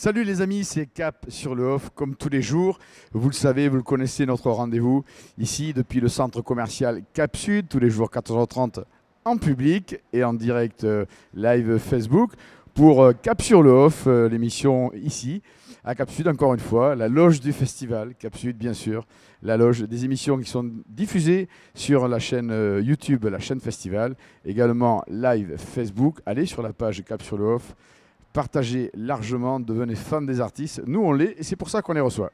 Salut les amis, c'est Cap sur le Off, comme tous les jours. Vous le savez, vous le connaissez, notre rendez-vous ici depuis le centre commercial Cap Sud, tous les jours 14h30 en public et en direct live Facebook pour Cap sur le Off, l'émission ici à Cap Sud, encore une fois, la loge du festival Cap Sud, bien sûr, la loge des émissions qui sont diffusées sur la chaîne YouTube, la chaîne festival, également live Facebook. Allez sur la page Cap sur le Off. Partagez largement, devenez fan des artistes. Nous, on l'est et c'est pour ça qu'on les reçoit.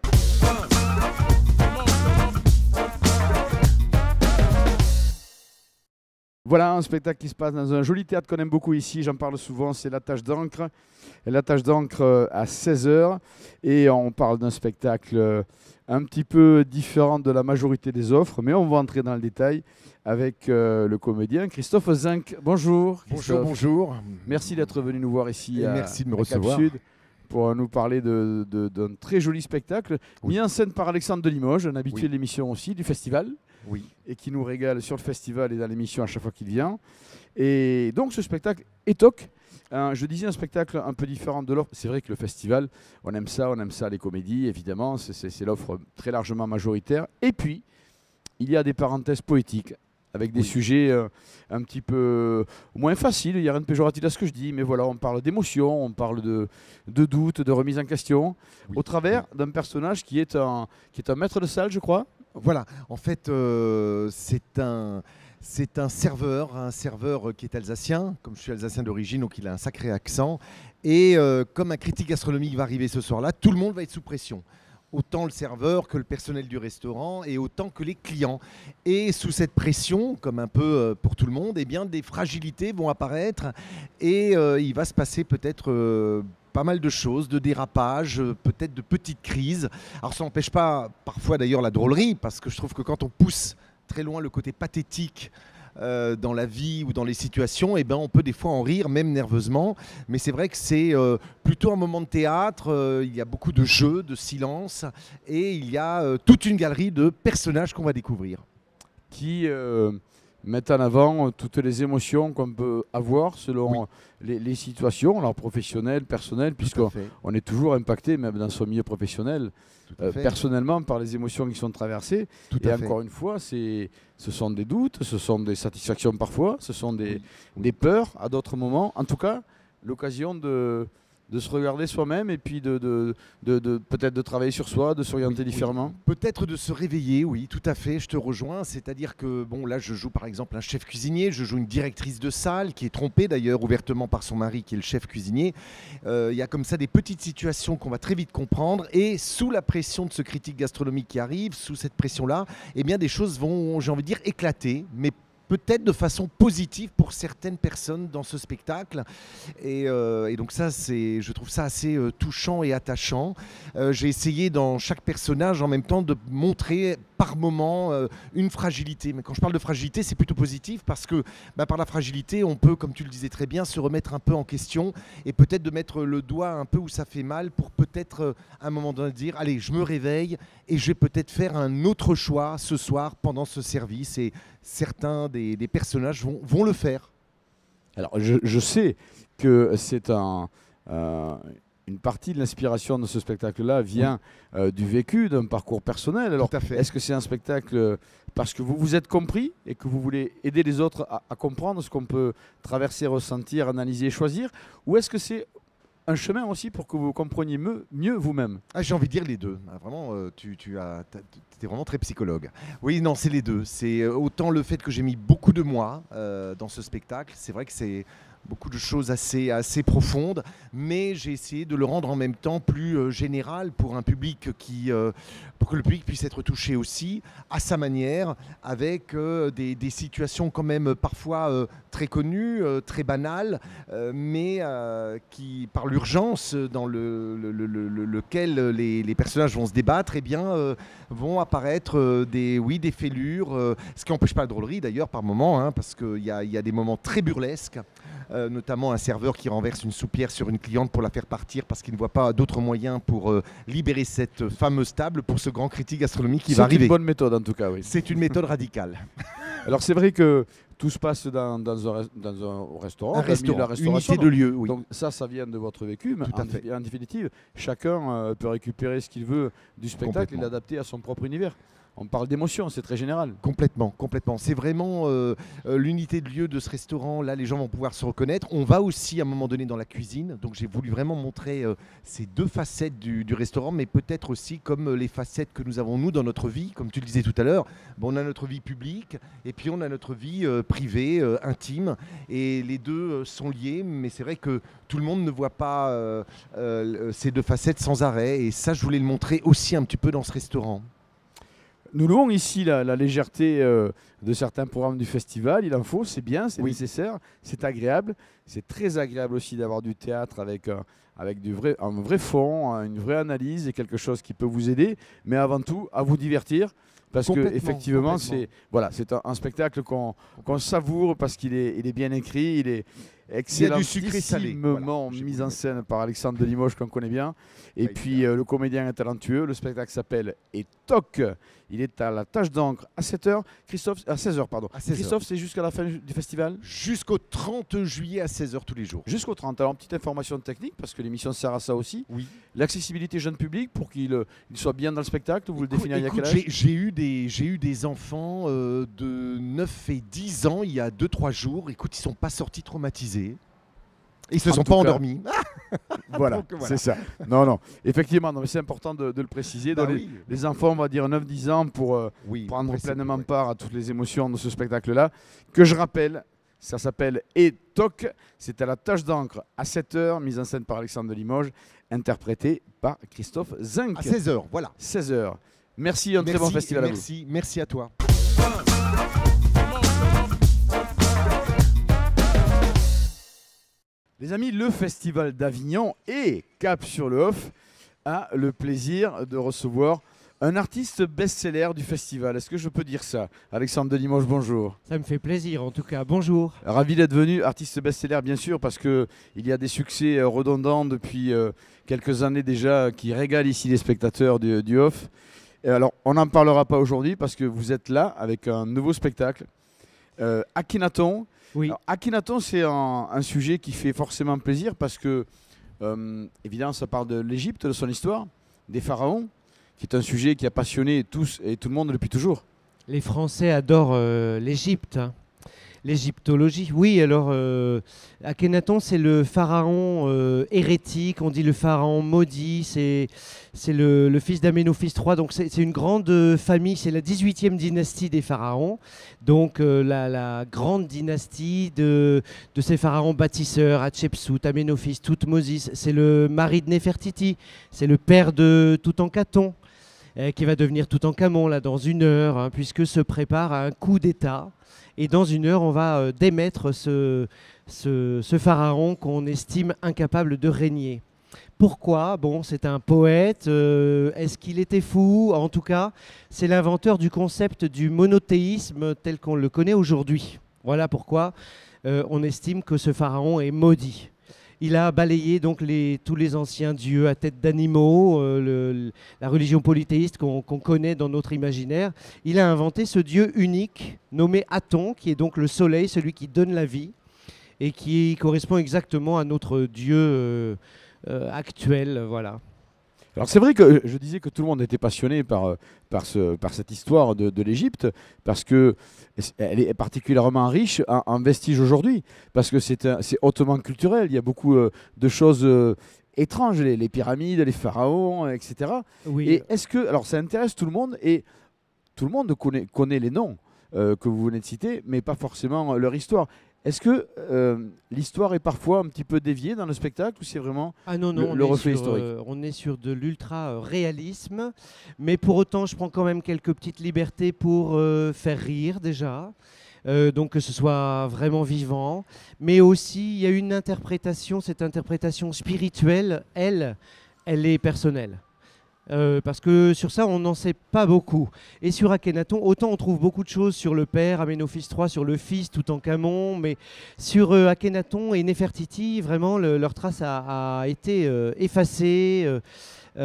Voilà un spectacle qui se passe dans un joli théâtre qu'on aime beaucoup ici. J'en parle souvent, c'est La Tache d'encre. La Tache d'encre à 16h. Et on parle d'un spectacle un petit peu différent de la majorité des offres. Mais on va entrer dans le détail avec le comédien Christophe Zinck. Bonjour. Bonjour, bonjour. Merci d'être venu nous voir ici merci de me à Cap recevoir. Sud pour nous parler d'un très joli spectacle mis en scène par Alexandre de Limoges, un habitué de l'émission aussi, du festival, et qui nous régale sur le festival et dans l'émission à chaque fois qu'il vient. Et donc ce spectacle étoque. Je disais un spectacle un peu différent de l'offre. C'est vrai que le festival, on aime ça les comédies, évidemment, c'est l'offre très largement majoritaire. Et puis, il y a des parenthèses poétiques, avec des sujets un petit peu moins faciles. Il n'y a rien de péjoratif à ce que je dis, mais voilà, on parle d'émotion, on parle de doute, de remise en question, au travers d'un personnage qui est un maître de salle, je crois. Voilà, en fait, c'est un serveur qui est alsacien. Comme je suis alsacien d'origine, donc il a un sacré accent. Et comme un critique gastronomique va arriver ce soir-là, tout le monde va être sous pression. Autant le serveur que le personnel du restaurant et autant que les clients. Et sous cette pression, comme un peu pour tout le monde, eh bien, des fragilités vont apparaître et il va se passer peut-être pas mal de choses, de dérapages, peut-être de petites crises. Alors ça n'empêche pas parfois d'ailleurs la drôlerie, parce que je trouve que quand on pousse très loin le côté pathétique dans la vie ou dans les situations, eh ben, on peut des fois en rire, même nerveusement. Mais c'est vrai que c'est plutôt un moment de théâtre. Il y a beaucoup de jeux, de silence, et il y a toute une galerie de personnages qu'on va découvrir. Qui mettent en avant toutes les émotions qu'on peut avoir selon les situations, alors professionnelles, personnelles, puisqu'on est toujours impacté, même dans son milieu professionnel, personnellement, par les émotions qui sont traversées. Et encore une fois, ce sont des doutes, ce sont des satisfactions parfois, ce sont des peurs à d'autres moments. En tout cas, l'occasion de se regarder soi-même et puis peut-être de travailler sur soi, de s'orienter différemment. Peut-être de se réveiller, oui, tout à fait, je te rejoins. C'est-à-dire que, bon, là, je joue par exemple un chef cuisinier, je joue une directrice de salle qui est trompée d'ailleurs ouvertement par son mari qui est le chef cuisinier. Il y a comme ça des petites situations qu'on va très vite comprendre et sous la pression de ce critique gastronomique qui arrive, sous cette pression-là, eh bien des choses vont, j'ai envie de dire, éclater, mais peut-être de façon positive pour certaines personnes dans ce spectacle. Et donc ça, je trouve ça assez touchant et attachant. J'ai essayé dans chaque personnage en même temps de montrer par moment une fragilité. Mais quand je parle de fragilité, c'est plutôt positif parce que par la fragilité, on peut, comme tu le disais très bien, se remettre un peu en question et peut-être de mettre le doigt un peu où ça fait mal pour peut-être à un moment donné dire « Allez, je me réveille et je vais peut-être faire un autre choix ce soir pendant ce service ». Et certains des personnages vont le faire. Alors, je sais que c'est une partie de l'inspiration de ce spectacle-là vient du vécu, d'un parcours personnel. Alors, est-ce que c'est un spectacle parce que vous vous êtes compris et que vous voulez aider les autres à comprendre ce qu'on peut traverser, ressentir, analyser et choisir? Ou est-ce que c'est un chemin aussi pour que vous compreniez mieux vous-même? J'ai envie de dire les deux. Vraiment, tu es vraiment très psychologue. Oui, non, c'est les deux. C'est autant le fait que j'ai mis beaucoup de moi dans ce spectacle. C'est vrai que c'est beaucoup de choses assez profondes, mais j'ai essayé de le rendre en même temps plus général pour un public pour que le public puisse être touché aussi à sa manière, avec des situations quand même parfois très connues, très banales, mais qui, par l'urgence dans lequel les personnages vont se débattre, eh bien, vont apparaître des fêlures, ce qui n'empêche pas la drôlerie d'ailleurs par moments, hein, parce qu'il y a des moments très burlesques. Notamment un serveur qui renverse une soupière sur une cliente pour la faire partir parce qu'il ne voit pas d'autres moyens pour libérer cette fameuse table pour ce grand critique gastronomique qui va arriver. C'est une bonne méthode en tout cas, oui. C'est une méthode radicale. Alors c'est vrai que tout se passe dans un restaurant, Un restaurant, la restauration. unité de lieu, oui. Donc ça vient de votre vécu, mais Tout à fait. en définitive, chacun peut récupérer ce qu'il veut du spectacle et l'adapter à son propre univers. On parle d'émotion, c'est très général. Complètement, complètement. C'est vraiment l'unité de lieu de ce restaurant. Là, les gens vont pouvoir se reconnaître. On va aussi à un moment donné dans la cuisine. Donc j'ai voulu vraiment montrer ces deux facettes du restaurant, mais peut-être aussi comme les facettes que nous avons nous dans notre vie. Comme tu le disais tout à l'heure, bon, on a notre vie publique et puis on a notre vie privée, intime. Et les deux sont liés, mais c'est vrai que tout le monde ne voit pas ces deux facettes sans arrêt. Et ça, je voulais le montrer aussi un petit peu dans ce restaurant. Nous louons ici la légèreté de certains programmes du festival. Il en faut, c'est bien, c'est nécessaire, c'est agréable. C'est très agréable aussi d'avoir du théâtre avec un vrai fond, une vraie analyse et quelque chose qui peut vous aider. Mais avant tout, à vous divertir. Parce qu'effectivement, c'est un spectacle qu'on savoure parce qu'il est bien écrit, il est excellemment mis en scène par Alexandre de Limoges qu'on connaît bien. Et puis le comédien est talentueux. Le spectacle s'appelle Et Toc. Il est à la Tache d'encre à 7h. Christophe, à 16h, pardon. Christophe, c'est jusqu'à la fin du festival? Jusqu'au 30 juillet à 16h tous les jours. Jusqu'au 30. Alors, petite information technique, parce que l'émission sert à ça aussi. Oui. L'accessibilité jeune public, pour qu'il soit bien dans le spectacle, vous le définissez à quel âge? J'ai eu des enfants de 9 et 10 ans il y a 2-3 jours. Écoute, ils ne sont pas sortis traumatisés. Ils ne se sont pas endormis. Voilà, c'est ça. Non. Effectivement, c'est important de le préciser. Les enfants, on va dire 9-10 ans, pour prendre pleinement part à toutes les émotions de ce spectacle-là, que je rappelle, ça s'appelle Et Toc. C'est à la Tache d'encre à 7h, mise en scène par Alexandre de Limoges, interprété par Christophe Zinck. À 16h, voilà. 16h. Merci, un très bon festival à vous. Merci à toi. Les amis, le Festival d'Avignon et Cap sur le Off a le plaisir de recevoir un artiste best-seller du festival. Est-ce que je peux dire ça? Alexandre de Limoges, bonjour. Ça me fait plaisir en tout cas, bonjour. Ravi d'être venu, artiste best-seller bien sûr, parce qu'il y a des succès redondants depuis quelques années déjà qui régalent ici les spectateurs du Off. Et alors, on n'en parlera pas aujourd'hui parce que vous êtes là avec un nouveau spectacle, Akhenaton. Oui. Alors, Akhenaton, c'est un sujet qui fait forcément plaisir parce que, évidemment, ça parle de l'Égypte, de son histoire, des pharaons, qui est un sujet qui a passionné tous et tout le monde depuis toujours. Les Français adorent l'Égypte, hein. L'égyptologie. Oui, alors Akhenaton, c'est le pharaon hérétique, on dit le pharaon maudit, c'est le fils d'Aménophis III, donc c'est une grande famille, c'est la 18e dynastie des pharaons, donc la grande dynastie de ces pharaons bâtisseurs, Hatshepsut, Aménophis, Thoutmôsis, c'est le mari de Néfertiti, c'est le père de Toutankhamon, qui va devenir Toutankhamon là, dans 1 heure, hein, puisque se prépare un coup d'État. Et dans 1 heure, on va démettre ce pharaon qu'on estime incapable de régner. Pourquoi? Bon, c'est un poète. Est-ce qu'il était fou? En tout cas, c'est l'inventeur du concept du monothéisme tel qu'on le connaît aujourd'hui. Voilà pourquoi on estime que ce pharaon est maudit. Il a balayé donc tous les anciens dieux à tête d'animaux, la religion polythéiste qu'on connaît dans notre imaginaire. Il a inventé ce dieu unique nommé Aton, qui est donc le soleil, celui qui donne la vie, et qui correspond exactement à notre dieu actuel. Voilà. Alors c'est vrai que je disais que tout le monde était passionné par cette histoire de l'Égypte, parce qu'elle est particulièrement riche en vestiges aujourd'hui, parce que c'est hautement culturel, il y a beaucoup de choses étranges, les pyramides, les pharaons, etc. Oui. Et est-ce que, alors ça intéresse tout le monde, et tout le monde connaît les noms que vous venez de citer, mais pas forcément leur histoire. Est-ce que l'histoire est parfois un petit peu déviée dans le spectacle, ou c'est vraiment le reflet historique? On est sur de l'ultra-réalisme, mais pour autant, je prends quand même quelques petites libertés pour faire rire déjà, donc que ce soit vraiment vivant. Mais aussi, il y a une interprétation, cette interprétation spirituelle, elle est personnelle. Parce que sur ça, on n'en sait pas beaucoup. Et sur Akhenaton, autant on trouve beaucoup de choses sur le père, Aménophis III, sur le fils, Toutankhamon, mais sur Akhenaton et Néfertiti, vraiment, leur trace a été effacée. Donc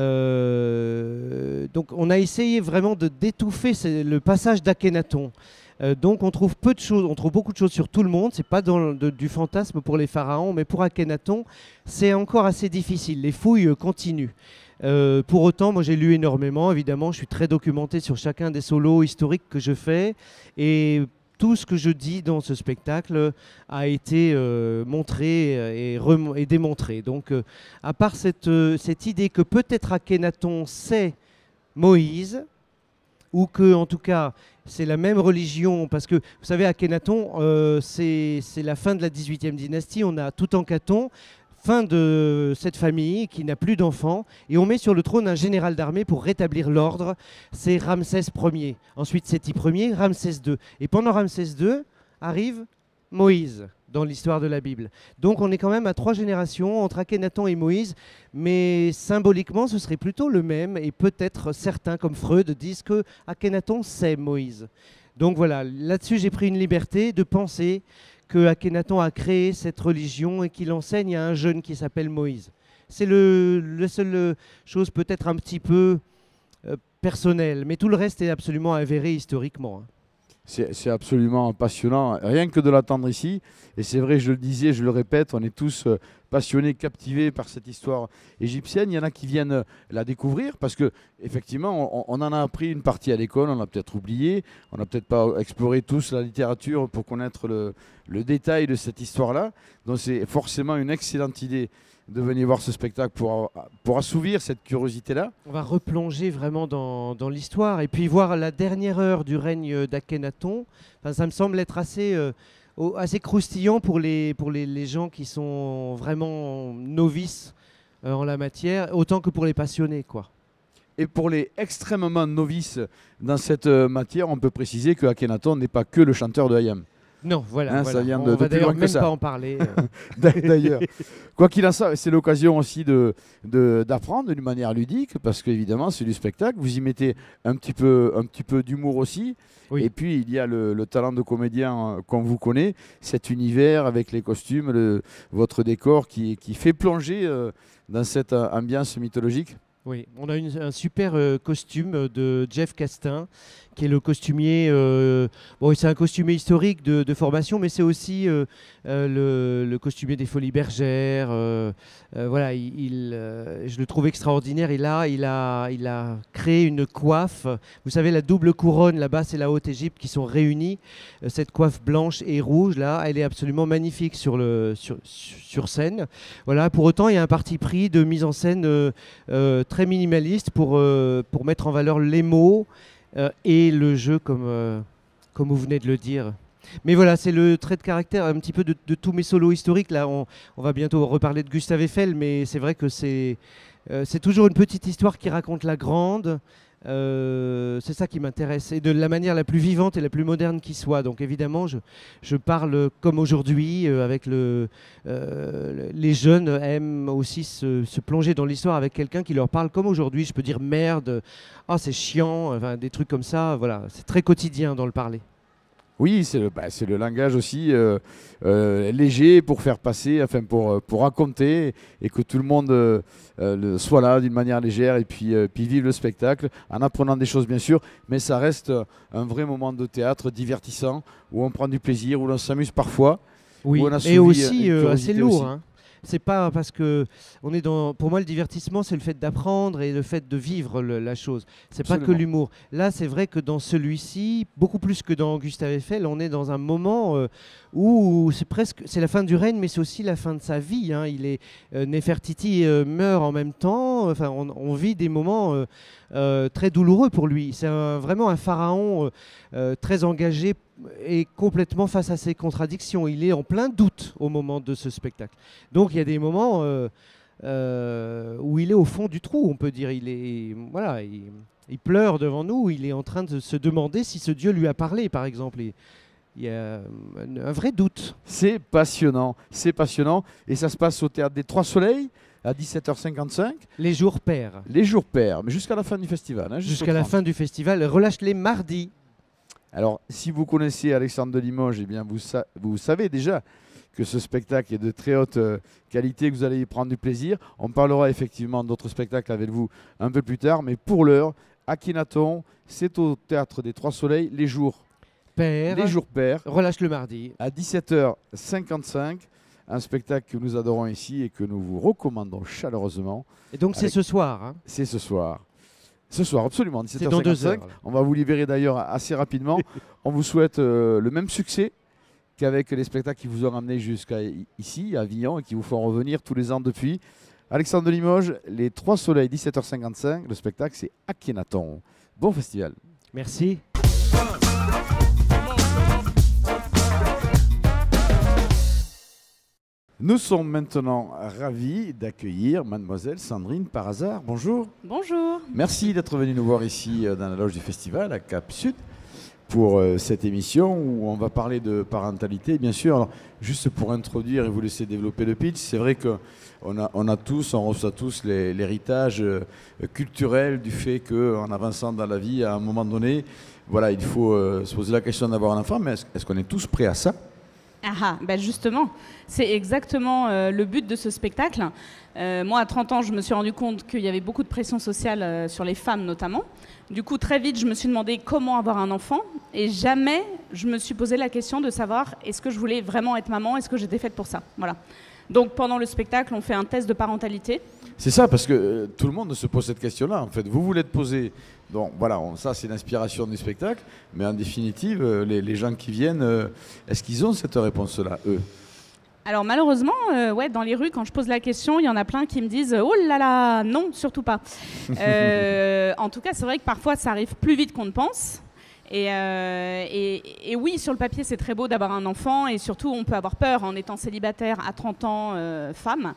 on a essayé vraiment d'étouffer le passage d'Akhenaton. Donc on trouve peu de choses, on trouve beaucoup de choses sur tout le monde. C'est pas du fantasme pour les pharaons, mais pour Akhenaton, c'est encore assez difficile. Les fouilles continuent. Pour autant, moi j'ai lu énormément. Évidemment, je suis très documenté sur chacun des solos historiques que je fais, et tout ce que je dis dans ce spectacle a été montré et démontré. Donc, à part cette idée que peut-être Akhenaton c'est Moïse, ou que, en tout cas, c'est la même religion, parce que, vous savez, Akhenaton, c'est la fin de la 18e dynastie, on a Toutankhamon, fin de cette famille qui n'a plus d'enfants, et on met sur le trône un général d'armée pour rétablir l'ordre, c'est Ramsès Ier. Ensuite, Séti Ier, Ramsès II. Et pendant Ramsès II, arrive Moïse dans l'histoire de la Bible. Donc on est quand même à 3 générations entre Akhenaton et Moïse, mais symboliquement ce serait plutôt le même, et peut-être certains comme Freud disent que Akhenaton c'est Moïse. Donc voilà, là-dessus j'ai pris une liberté de penser que Akhenaton a créé cette religion et qu'il enseigne à un jeune qui s'appelle Moïse. C'est la seule chose peut-être un petit peu personnelle, mais tout le reste est absolument avéré historiquement. C'est absolument passionnant, rien que de l'attendre ici. Et c'est vrai, je le disais, je le répète, on est tous passionnés, captivés par cette histoire égyptienne. Il y en a qui viennent la découvrir parce que effectivement, on en a appris une partie à l'école, on l'a peut-être oublié, on n'a peut-être pas exploré tous la littérature pour connaître le détail de cette histoire-là. Donc c'est forcément une excellente idée de venir voir ce spectacle pour assouvir cette curiosité-là. On va replonger vraiment dans l'histoire et puis voir la dernière heure du règne d'Akhenaton. Enfin, ça me semble être assez croustillant pour les gens qui sont vraiment novices en la matière, autant que pour les passionnés, quoi. Et pour les extrêmement novices dans cette matière, on peut préciser que Akhenaton n'est pas que le chanteur de Hayam. Non, voilà. Ça vient on va d'ailleurs même pas en parler. D'ailleurs, quoi qu'il en soit, c'est l'occasion aussi d'apprendre d'une manière ludique, parce qu'évidemment, c'est du spectacle. Vous y mettez un petit peu d'humour aussi. Oui. Et puis, il y a le talent de comédien qu'on vous connaît, cet univers avec les costumes, votre décor qui fait plonger dans cette ambiance mythologique. Oui, on a un super costume de Jeff Castin, qui est le costumier. C'est un costumier historique de formation, mais c'est aussi le costumier des Folies Bergères. Voilà, je le trouve extraordinaire. Il a créé une coiffe. Vous savez, la double couronne, la basse et la haute Égypte, qui sont réunies. Cette coiffe blanche et rouge, là, elle est absolument magnifique sur scène. Voilà. Pour autant, il y a un parti pris de mise en scène très minimaliste pour mettre en valeur les mots et le jeu, comme vous venez de le dire. Mais voilà, c'est le trait de caractère un petit peu de tous mes solos historiques. Là, on va bientôt reparler de Gustave Eiffel, mais c'est vrai que c'est toujours une petite histoire qui raconte la grande. C'est ça qui m'intéresse, et de la manière la plus vivante et la plus moderne qui soit. Donc évidemment, je parle comme aujourd'hui, avec les jeunes aiment aussi se plonger dans l'histoire avec quelqu'un qui leur parle comme aujourd'hui. Je peux dire merde, c'est chiant, enfin, des trucs comme ça. Voilà, c'est très quotidien dans le parler. Oui, c'est le langage aussi léger pour faire passer, enfin pour raconter, et que tout le monde soit là d'une manière légère et puis vive le spectacle en apprenant des choses bien sûr, mais ça reste un vrai moment de théâtre divertissant où on prend du plaisir, où l'on s'amuse parfois. Oui, et aussi assez lourd. Hein. C'est pas parce que on est pour moi, le divertissement, c'est le fait d'apprendre et le fait de vivre la chose. C'est pas que l'humour. Là, c'est vrai que dans celui-ci, beaucoup plus que dans Gustave Eiffel, on est dans un moment où c'est la fin du règne, mais c'est aussi la fin de sa vie. Hein. Nefertiti meurt en même temps. Enfin, on vit des moments très douloureux pour lui. C'est vraiment un pharaon très engagé et complètement face à ses contradictions. Il est en plein doute au moment de ce spectacle. Donc il y a des moments où il est au fond du trou, on peut dire. Il pleure devant nous, il est en train de se demander si ce Dieu lui a parlé, par exemple. Il y a un vrai doute. C'est passionnant, et ça se passe au Théâtre des Trois Soleils à 17h55. Les jours pairs. Les jours pairs, mais jusqu'à la fin du festival. Hein, jusqu'à la fin du festival, relâche les mardis. Alors, si vous connaissez Alexandre de Limoges, eh bien vous savez déjà que ce spectacle est de très haute qualité, que vous allez y prendre du plaisir. On parlera effectivement d'autres spectacles avec vous un peu plus tard, mais pour l'heure, Akhenaton, c'est au Théâtre des Trois Soleils, les jours pairs. Les jours pairs. Relâche le mardi. À 17h55. Un spectacle que nous adorons ici et que nous vous recommandons chaleureusement. Et donc c'est ce soir. Hein. C'est ce soir. Ce soir, absolument. 17h55. C'est dans 2 heures. On va vous libérer d'ailleurs assez rapidement. On vous souhaite le même succès qu'avec les spectacles qui vous ont amené jusqu'à ici, à Avignon, et qui vous font revenir tous les ans depuis. Alexandre de Limoges, Les Trois Soleils, 17h55. Le spectacle, c'est Akhenaton. Bon festival. Merci. Nous sommes maintenant ravis d'accueillir mademoiselle Sandrine Parhazard. Bonjour. Bonjour. Merci d'être venue nous voir ici dans la loge du festival à Cap Sud pour cette émission où on va parler de parentalité, bien sûr. Alors, juste pour introduire et vous laisser développer le pitch, c'est vrai qu'on reçoit tous l'héritage culturel du fait qu'en avançant dans la vie, à un moment donné, voilà, il faut se poser la question d'avoir un enfant, mais est-ce qu'on est tous prêts à ça ? Ben justement, c'est exactement le but de ce spectacle. Moi, à 30 ans, je me suis rendu compte qu'il y avait beaucoup de pression sociale sur les femmes notamment. Du coup, très vite, je me suis demandé comment avoir un enfant. Et jamais je me suis posé la question de savoir est-ce que je voulais vraiment être maman, est-ce que j'étais faite pour ça. Voilà. Donc pendant le spectacle, on fait un test de parentalité. C'est ça, parce que tout le monde se pose cette question-là. En fait, vous voulez te poser. Donc voilà, ça c'est l'inspiration du spectacle. Mais en définitive, les gens qui viennent, est-ce qu'ils ont cette réponse-là, eux ? Alors malheureusement, ouais, dans les rues, quand je pose la question, il y en a plein qui me disent « Oh là là, non, surtout pas ». En tout cas, c'est vrai que parfois, ça arrive plus vite qu'on ne pense. Et oui, sur le papier, c'est très beau d'avoir un enfant. Et surtout, on peut avoir peur en étant célibataire à 30 ans, femme,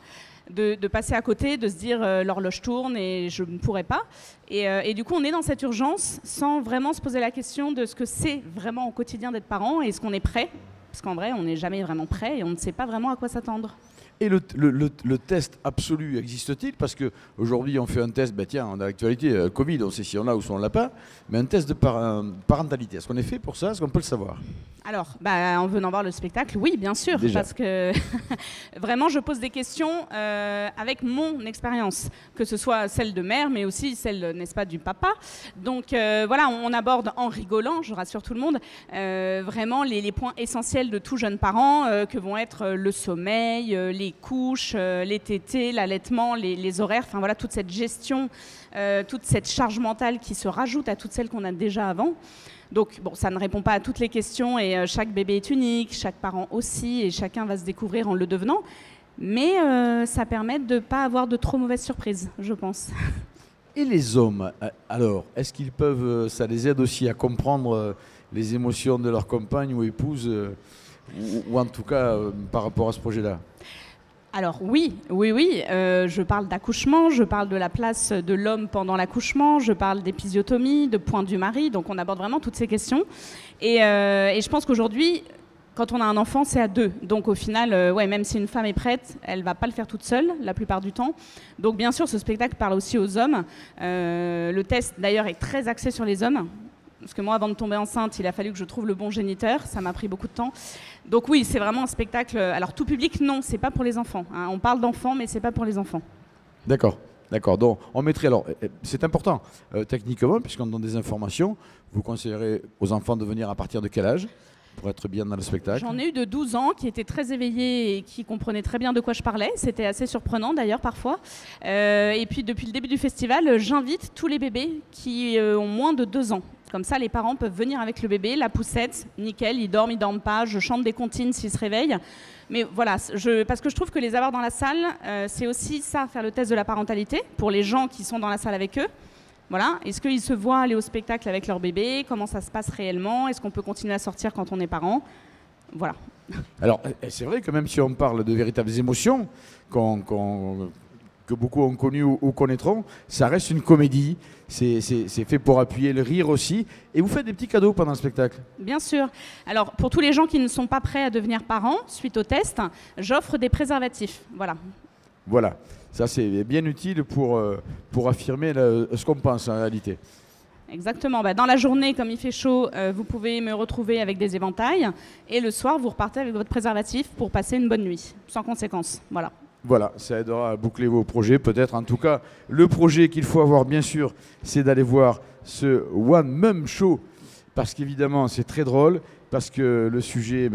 de passer à côté, de se dire l'horloge tourne et je ne pourrai pas. Et du coup, on est dans cette urgence sans vraiment se poser la question de ce que c'est vraiment au quotidien d'être parent et est-ce qu'on est prêt. Parce qu'en vrai, on n'est jamais vraiment prêt et on ne sait pas vraiment à quoi s'attendre. Et le test absolu existe-t-il ? Parce qu'aujourd'hui, on fait un test, ben tiens, on a l'actualité, Covid, on sait si on l'a ou si on ne l'a pas, mais un test de parentalité, est-ce qu'on est fait pour ça ? Est-ce qu'on peut le savoir ? Alors, en venant voir le spectacle, oui, bien sûr, déjà. Parce que vraiment, je pose des questions avec mon expérience, que ce soit celle de mère, mais aussi celle, n'est-ce pas, du papa. Donc voilà, on aborde en rigolant, je rassure tout le monde, vraiment les points essentiels de tout jeune parent, que vont être le sommeil, les couches, les tétés, l'allaitement, les horaires, enfin voilà, toute cette gestion, toute cette charge mentale qui se rajoute à toutes celles qu'on a déjà avant. Donc, bon, ça ne répond pas à toutes les questions et chaque bébé est unique, chaque parent aussi, et chacun va se découvrir en le devenant. Mais ça permet de ne pas avoir de trop mauvaises surprises, je pense. Et les hommes, alors, est-ce qu'ils peuvent, ça les aide aussi à comprendre les émotions de leur compagne ou épouse, ou en tout cas par rapport à ce projet-là ? Alors oui, je parle d'accouchement, je parle de la place de l'homme pendant l'accouchement, je parle d'épisiotomie, de point du mari, donc on aborde vraiment toutes ces questions. Et je pense qu'aujourd'hui, quand on a un enfant, c'est à deux. Donc au final, ouais, même si une femme est prête, elle ne va pas le faire toute seule la plupart du temps. Donc bien sûr, ce spectacle parle aussi aux hommes. Le test d'ailleurs est très axé sur les hommes. Parce que moi, avant de tomber enceinte, il a fallu que je trouve le bon géniteur. Ça m'a pris beaucoup de temps. Donc oui, c'est vraiment un spectacle... Alors tout public, non, c'est pas pour les enfants. Hein. On parle d'enfants, mais c'est pas pour les enfants. D'accord. Donc on mettrait... Alors, c'est important, techniquement, puisqu'on donne des informations. Vous conseillerez aux enfants de venir à partir de quel âge pour être bien dans le spectacle ? J'en ai eu de 12 ans qui étaient très éveillés et qui comprenaient très bien de quoi je parlais. C'était assez surprenant d'ailleurs parfois. Et puis depuis le début du festival, j'invite tous les bébés qui ont moins de 2 ans. Comme ça, les parents peuvent venir avec le bébé, la poussette, nickel, ils dorment pas, je chante des comptines s'ils se réveillent. Mais voilà, parce que je trouve que les avoir dans la salle, c'est aussi ça, faire le test de la parentalité pour les gens qui sont dans la salle avec eux. Voilà, est-ce qu'ils se voient aller au spectacle avec leur bébé ? Comment ça se passe réellement ? Est-ce qu'on peut continuer à sortir quand on est parent ? Voilà. Alors, c'est vrai que même si on parle de véritables émotions que beaucoup ont connues ou connaîtront, ça reste une comédie. C'est fait pour appuyer le rire aussi. Et vous faites des petits cadeaux pendant le spectacle ? Bien sûr. Alors, pour tous les gens qui ne sont pas prêts à devenir parents, suite au test, j'offre des préservatifs. Voilà. Ça, c'est bien utile pour affirmer ce qu'on pense en réalité. Exactement. Dans la journée, comme il fait chaud, vous pouvez me retrouver avec des éventails. Et le soir, vous repartez avec votre préservatif pour passer une bonne nuit, sans conséquence. Voilà, ça aidera à boucler vos projets, peut-être. En tout cas, le projet qu'il faut avoir, bien sûr, c'est d'aller voir ce One Mum Show parce qu'évidemment c'est très drôle, parce que le sujet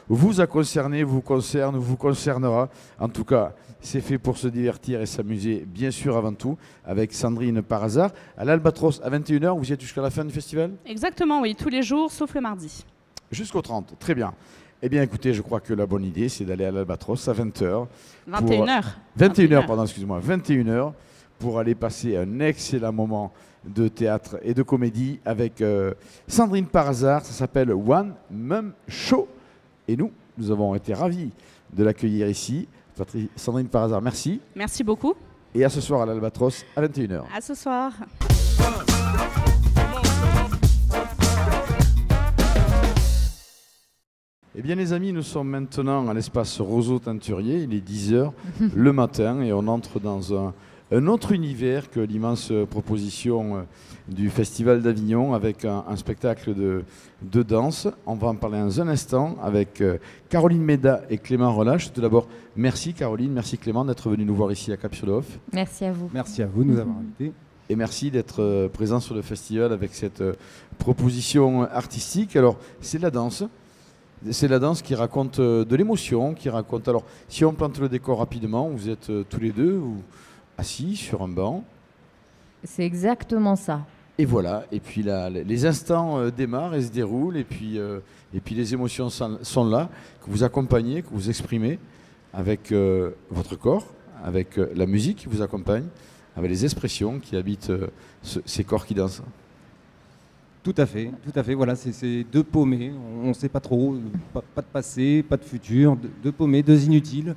vous a concerné, vous concerne, vous concernera. En tout cas, c'est fait pour se divertir et s'amuser, bien sûr, avant tout, avec Sandrine par hasard. À l'Albatros, à 21h, vous y êtes jusqu'à la fin du festival? Exactement, oui, tous les jours, sauf le mardi. Jusqu'au 30, très bien. Eh bien, écoutez, je crois que la bonne idée, c'est d'aller à l'Albatros à 20h. 21h. 21h, pardon, excuse-moi, 21h, pour aller passer un excellent moment de théâtre et de comédie avec Sandrine par hasard. Ça s'appelle One Mum Show. Et nous avons été ravis de l'accueillir ici. Sandrine par hasard, merci. Merci beaucoup. Et à ce soir à l'Albatros à 21h. À ce soir. Eh bien les amis, nous sommes maintenant à l'espace Roseau Teinturier. Il est 10h le matin et on entre dans un autre univers que l'immense proposition du Festival d'Avignon avec un spectacle de danse. On va en parler dans un instant avec Caroline Méda et Clément Relâche. Tout d'abord, merci Caroline, merci Clément d'être venu nous voir ici à Cap-sur-le-Hoff. Merci à vous. Merci à vous de nous avoir invités. Et merci d'être présent sur le festival avec cette proposition artistique. Alors, c'est la danse. C'est la danse qui raconte de l'émotion, qui raconte... Alors, si on plante le décor rapidement, vous êtes tous les deux assis sur un banc. C'est exactement ça. Et voilà, et puis là, les instants démarrent et se déroulent, et puis les émotions sont là, que vous accompagnez, que vous exprimez avec votre corps, avec la musique qui vous accompagne, avec les expressions qui habitent ces corps qui dansent. Tout à fait. Voilà, c'est deux paumés. On ne sait pas trop, pas de passé, pas de futur, deux paumés, deux inutiles,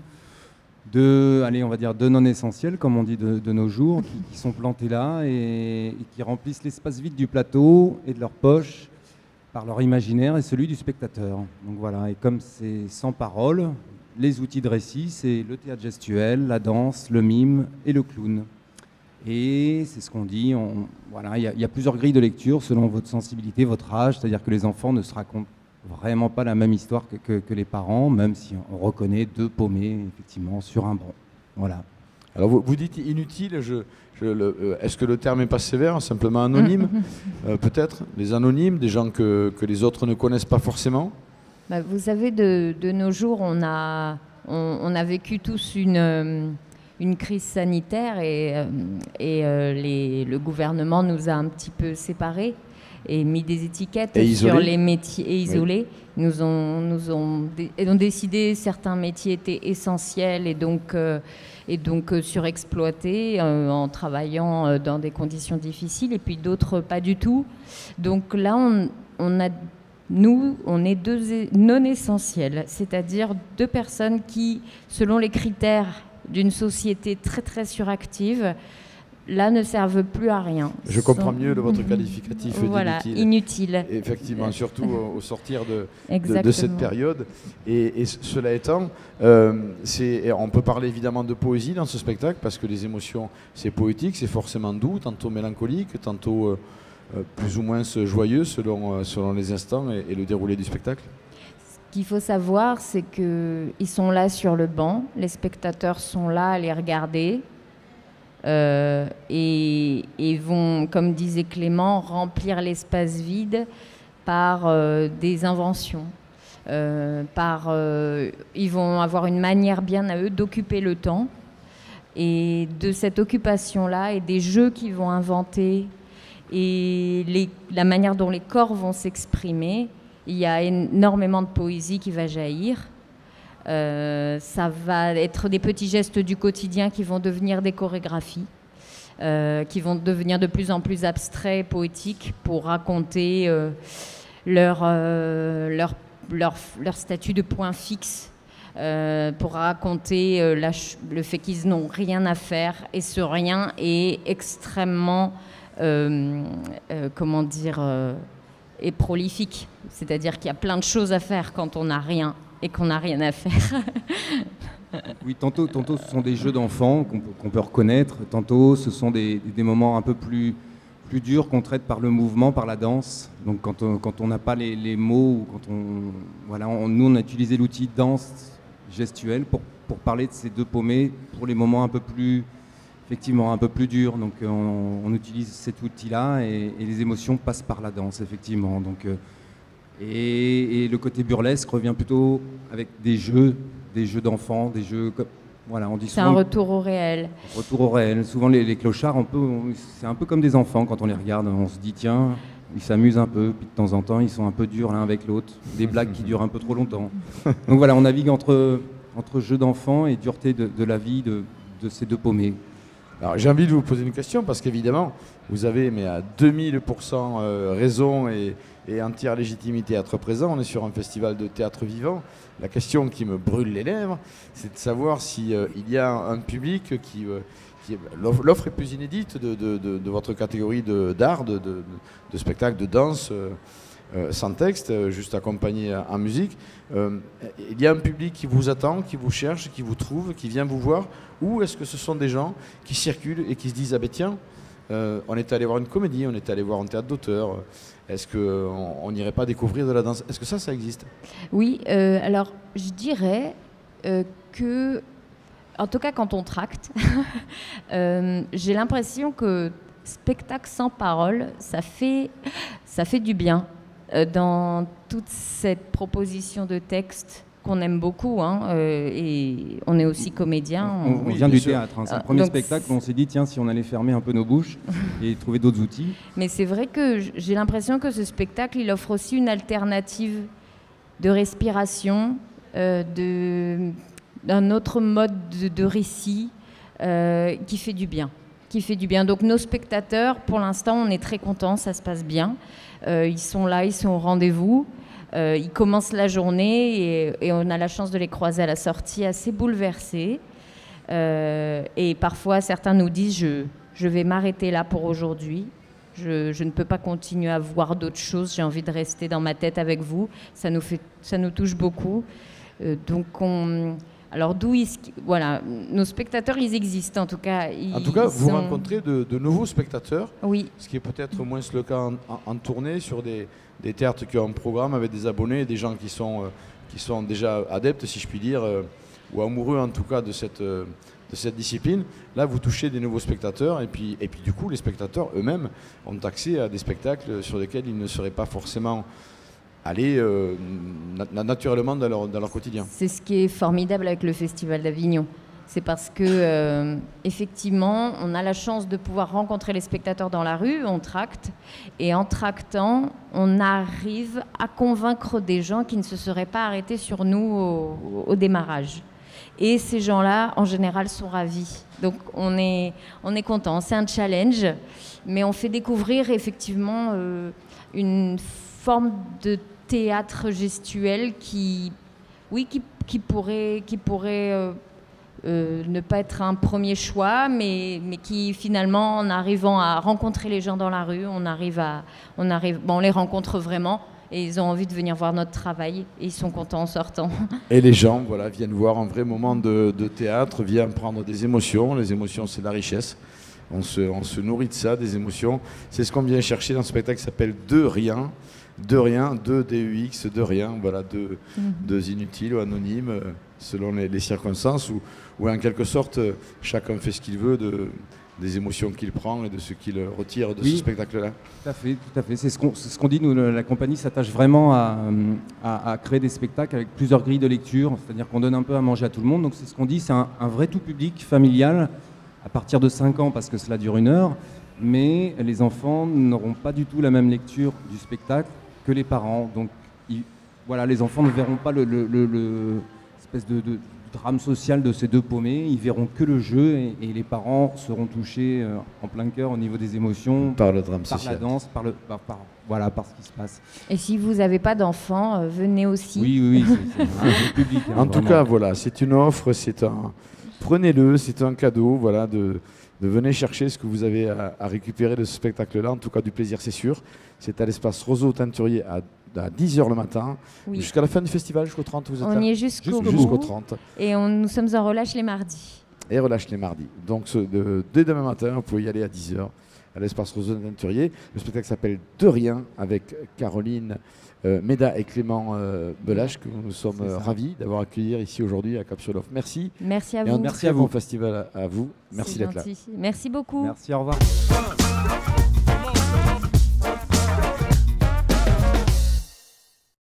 on va dire deux non essentiels, comme on dit de nos jours, qui sont plantés là et qui remplissent l'espace vide du plateau et de leur poche par leur imaginaire et celui du spectateur. Donc voilà, et comme c'est sans parole, les outils de récit, c'est le théâtre gestuel, la danse, le mime et le clown. Et c'est ce qu'on dit, il y a plusieurs grilles de lecture selon votre sensibilité, votre âge, c'est-à-dire que les enfants ne se racontent vraiment pas la même histoire que les parents, même si on reconnaît deux paumés, effectivement, sur un banc. Voilà. Alors vous dites inutile, est-ce que le terme n'est pas sévère, simplement anonyme peut-être, les anonymes, des gens que les autres ne connaissent pas forcément? Vous savez, de nos jours, on a vécu tous une crise sanitaire et le gouvernement nous a un petit peu séparés et mis des étiquettes sur les métiers et isolés. Oui. Nous ont décidé certains métiers étaient essentiels et donc surexploités en travaillant dans des conditions difficiles et puis d'autres pas du tout. Donc là, on est deux non essentiels, c'est-à-dire deux personnes qui, selon les critères d'une société très très suractive, là ne servent plus à rien. Je comprends mieux votre qualificatif inutile. Effectivement, surtout au sortir de cette période. Et cela étant, on peut parler évidemment de poésie dans ce spectacle, parce que les émotions, c'est poétique, c'est forcément doux, tantôt mélancolique, tantôt plus ou moins joyeux selon les instants et le déroulé du spectacle. Ce qu'il faut savoir, c'est qu'ils sont là sur le banc, les spectateurs sont là à les regarder et vont, comme disait Clément, remplir l'espace vide par des inventions. Ils vont avoir une manière bien à eux d'occuper le temps. Et de cette occupation-là et des jeux qu'ils vont inventer et la manière dont les corps vont s'exprimer, il y a énormément de poésie qui va jaillir. Ça va être des petits gestes du quotidien qui vont devenir des chorégraphies, qui vont devenir de plus en plus abstraits, poétiques, pour raconter leur statut de point fixe, pour raconter le fait qu'ils n'ont rien à faire, et ce rien est extrêmement, est prolifique. C'est-à-dire qu'il y a plein de choses à faire quand on n'a rien et qu'on n'a rien à faire. Oui, tantôt ce sont des jeux d'enfants qu'on peut reconnaître, tantôt ce sont des moments un peu plus durs qu'on traite par le mouvement, par la danse. Donc quand on n'a pas les mots, ou nous on a utilisé l'outil danse gestuelle pour parler de ces deux paumés pour les moments un peu plus effectivement un peu plus dur. Donc on utilise cet outil-là et les émotions passent par la danse, effectivement. Donc, et le côté burlesque revient plutôt avec des jeux d'enfants, des jeux comme... Voilà, on dit c'est un retour au réel. Retour au réel. Souvent les clochards, c'est un peu comme des enfants quand on les regarde. On se dit tiens, ils s'amusent un peu, puis de temps en temps ils sont un peu durs l'un avec l'autre. Des blagues qui durent un peu trop longtemps. Donc voilà, on navigue entre jeux d'enfants et dureté de la vie de ces deux paumés. Alors j'ai envie de vous poser une question parce qu'évidemment, vous avez mais à 2000% raison et entière légitimité à être présent. On est sur un festival de théâtre vivant. La question qui me brûle les lèvres, c'est de savoir si il y a un public qui l'offre est plus inédite de votre catégorie d'art, de spectacle, de danse. Sans texte, juste accompagné en musique. Il y a un public qui vous attend, qui vous cherche, qui vous trouve, qui vient vous voir, ou est-ce que ce sont des gens qui circulent et qui se disent « Ah ben tiens, on est allé voir une comédie, on est allé voir un théâtre d'auteur, est-ce qu'on n'irait pas découvrir de la danse ?» Est-ce que ça existe? Oui, alors je dirais que, en tout cas quand on tracte, j'ai l'impression que spectacle sans parole, ça fait du bien. Dans toute cette proposition de texte qu'on aime beaucoup, et on est aussi comédien. On vient du théâtre, c'est le premier spectacle où on s'est dit tiens, si on allait fermer un peu nos bouches et trouver d'autres outils. Mais c'est vrai que j'ai l'impression que ce spectacle, il offre aussi une alternative de respiration, d'un autre mode de récit qui fait du bien. Donc nos spectateurs, pour l'instant, on est très contents, ça se passe bien. Ils sont là, ils sont au rendez-vous. Ils commencent la journée et on a la chance de les croiser à la sortie assez bouleversés. Et parfois, certains nous disent je vais m'arrêter là pour aujourd'hui. Je ne peux pas continuer à voir d'autres choses. J'ai envie de rester dans ma tête avec vous. Ça nous touche beaucoup. Alors voilà, nos spectateurs, ils existent en tout cas. Vous rencontrez de nouveaux spectateurs, oui. Ce qui est peut-être moins le cas en tournée sur des théâtres qui ont un programme avec des abonnés, des gens qui sont déjà adeptes, si je puis dire, ou amoureux en tout cas de cette discipline. Là, vous touchez des nouveaux spectateurs et puis du coup, les spectateurs eux-mêmes ont accès à des spectacles sur lesquels ils ne seraient pas forcément aller naturellement dans leur quotidien. C'est ce qui est formidable avec le Festival d'Avignon. C'est parce que, effectivement, on a la chance de pouvoir rencontrer les spectateurs dans la rue, on tracte, et en tractant, on arrive à convaincre des gens qui ne se seraient pas arrêtés sur nous au démarrage. Et ces gens-là, en général, sont ravis. Donc, on est content. C'est un challenge, mais on fait découvrir, effectivement, une forme de théâtre gestuel qui pourrait ne pas être un premier choix, mais qui finalement, en arrivant à rencontrer les gens dans la rue, on les rencontre vraiment et ils ont envie de venir voir notre travail et ils sont contents en sortant. Et les gens viennent voir un vrai moment de théâtre, viennent prendre des émotions. Les émotions, c'est la richesse. On se nourrit de ça, des émotions. C'est ce qu'on vient chercher dans ce spectacle qui s'appelle De Rien. De rien, deux DUX, de rien, voilà, deux inutiles ou anonymes, selon les circonstances, où en quelque sorte, chacun fait ce qu'il veut des émotions qu'il prend et de ce qu'il retire de ce spectacle-là. Tout à fait. C'est ce qu'on dit, nous, la compagnie s'attache vraiment à créer des spectacles avec plusieurs grilles de lecture, c'est-à-dire qu'on donne un peu à manger à tout le monde. Donc c'est ce qu'on dit, c'est un vrai tout public familial, à partir de 5 ans, parce que cela dure 1 heure, mais les enfants n'auront pas du tout la même lecture du spectacle que les parents. Donc les enfants ne verront pas l'espèce de drame social de ces deux paumés, ils verront que le jeu et les parents seront touchés en plein cœur au niveau des émotions, par le drame social, par la danse, par ce qui se passe. Et si vous n'avez pas d'enfants, venez aussi. Oui, c'est un public. En tout cas, voilà, c'est une offre, prenez-le, c'est un cadeau, voilà, de venir chercher ce que vous avez à récupérer de ce spectacle-là. En tout cas, du plaisir, c'est sûr. C'est à l'espace Roseau Teinturier à 10h le matin, jusqu'à la fin du festival, jusqu'au 30, vous êtes là ? On y est jusqu'au 30. Et nous sommes en relâche les mardis. Et relâche les mardis. Donc, dès demain matin, vous pouvez y aller à 10h. à l'espace Rosanne Teinturier. Le spectacle s'appelle De Rien avec Caroline Méda et Clément Belache, que nous sommes ravis d'avoir accueilli ici aujourd'hui à Cap-sur-l'Off. Merci. Merci à vous. Et un très bon festival à vous. Merci d'être là. Merci beaucoup. Merci, au revoir.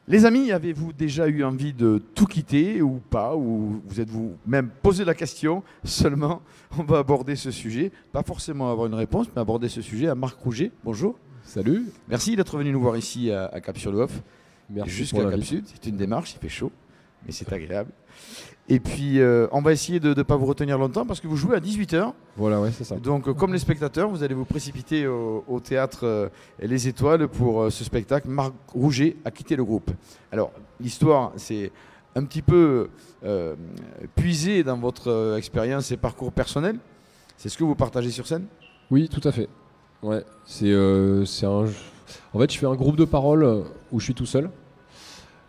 Les amis, avez-vous déjà eu envie de tout quitter ou pas? Ou vous êtes-vous même posé la question? Seulement, on va aborder ce sujet. Pas forcément avoir une réponse, mais aborder ce sujet à Marc Rouget. Bonjour. Salut. Merci d'être venu nous voir ici à Cap-sur-le-Off. Merci. Jusqu'à Cap-Sud. C'est une démarche, il fait chaud, mais c'est agréable. Et puis, on va essayer de ne pas vous retenir longtemps parce que vous jouez à 18h. Voilà, ouais, c'est ça. Donc, comme les spectateurs, vous allez vous précipiter au théâtre Les Étoiles pour ce spectacle. Marc Rouget a quitté le groupe. Alors, l'histoire, c'est un petit peu puisé dans votre expérience et parcours personnel. C'est ce que vous partagez sur scène? Oui, tout à fait. Ouais, en fait, je fais un groupe de parole où je suis tout seul.